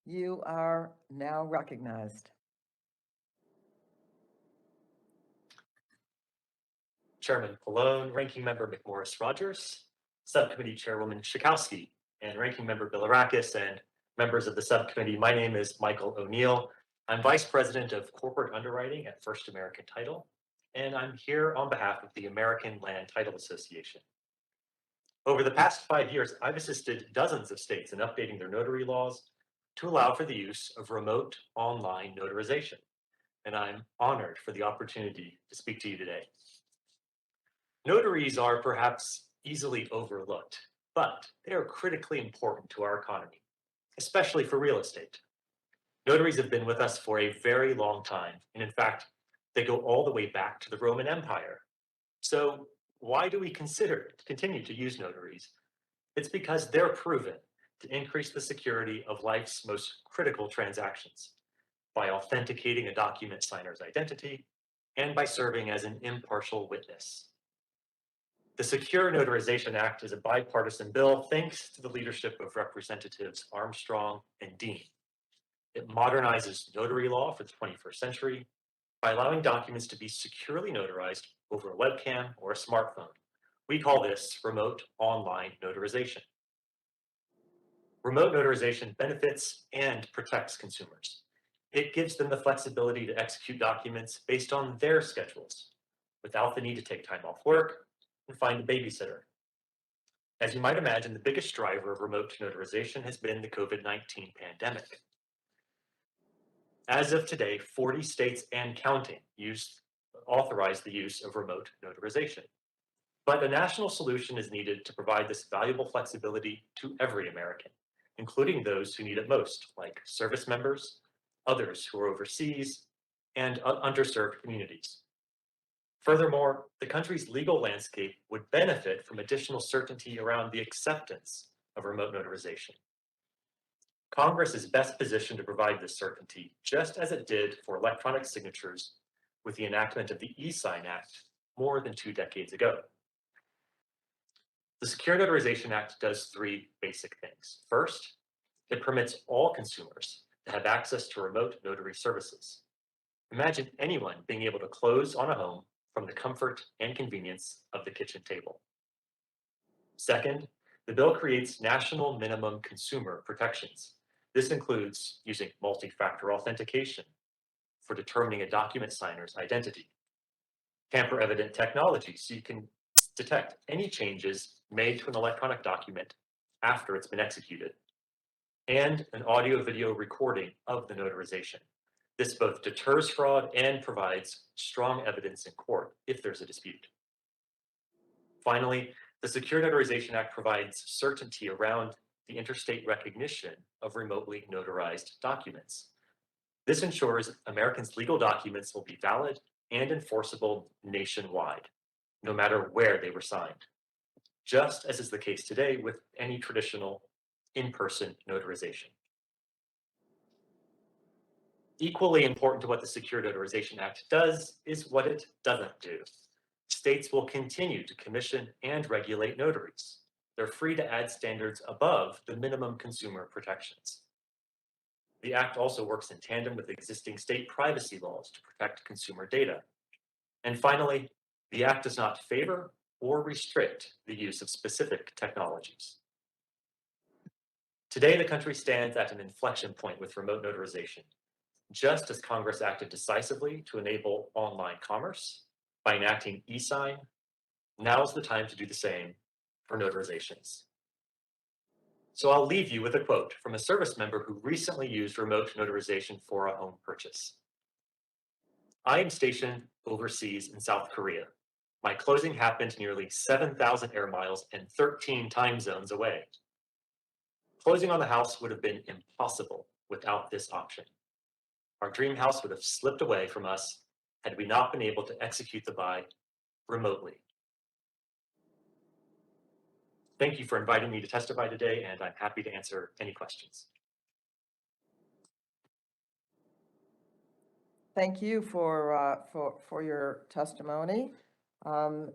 You are now recognized. Chairman Pallone, Ranking Member McMorris-Rogers, Subcommittee Chairwoman Schakowsky, and Ranking Member Bilirakis, and members of the subcommittee. My name is Michael O'Neill. I'm Vice President of Corporate Underwriting at First American Title, and I'm here on behalf of the American Land Title Association. Over the past 5 years, I've assisted dozens of states in updating their notary laws to allow for the use of remote online notarization, and I'm honored for the opportunity to speak to you today. Notaries are perhaps easily overlooked, but they are critically important to our economy, especially for real estate. Notaries have been with us for a very long time, and in fact, they go all the way back to the Roman Empire. So why do we continue to use notaries? It's because they're proven to increase the security of life's most critical transactions by authenticating a document signer's identity and by serving as an impartial witness. The SECURE Notarization Act is a bipartisan bill thanks to the leadership of Representatives Armstrong and Dean. It modernizes notary law for the 21st century by allowing documents to be securely notarized over a webcam or a smartphone. We call this remote online notarization. Remote notarization benefits and protects consumers. It gives them the flexibility to execute documents based on their schedules without the need to take time off work and find a babysitter. As you might imagine, the biggest driver of remote notarization has been the COVID-19 pandemic. As of today, 40 states and counting authorize the use of remote notarization. But a national solution is needed to provide this valuable flexibility to every American, including those who need it most, like service members, others who are overseas, and underserved communities. Furthermore, the country's legal landscape would benefit from additional certainty around the acceptance of remote notarization. Congress is best positioned to provide this certainty, just as it did for electronic signatures with the enactment of the e-Sign Act more than 2 decades ago. The SECURE Notarization Act does 3 basic things. First, it permits all consumers to have access to remote notary services. Imagine anyone being able to close on a home from the comfort and convenience of the kitchen table. Second, the bill creates national minimum consumer protections. This includes using multi-factor authentication for determining a document signer's identity, tamper-evident technology so you can detect any changes made to an electronic document after it's been executed, and an audio-video recording of the notarization. This both deters fraud and provides strong evidence in court if there's a dispute. Finally, the SECURE Notarization Act provides certainty around the interstate recognition of remotely notarized documents. This ensures Americans' legal documents will be valid and enforceable nationwide, no matter where they were signed, just as is the case today with any traditional in-person notarization. Equally important to what the SECURE Notarization Act does is what it doesn't do. States will continue to commission and regulate notaries. They're free to add standards above the minimum consumer protections. The Act also works in tandem with existing state privacy laws to protect consumer data. And finally, the Act does not favor or restrict the use of specific technologies. Today, the country stands at an inflection point with remote notarization. Just as Congress acted decisively to enable online commerce by enacting e-sign, now's the time to do the same for notarizations. So I'll leave you with a quote from a service member who recently used remote notarization for a home purchase. I am stationed overseas in South Korea. My closing happened nearly 7,000 air miles and 13 time zones away. Closing on the house would have been impossible without this option. Our dream house would have slipped away from us had we not been able to execute the buy remotely. Thank you for inviting me to testify today, and I'm happy to answer any questions. Thank you for your testimony. And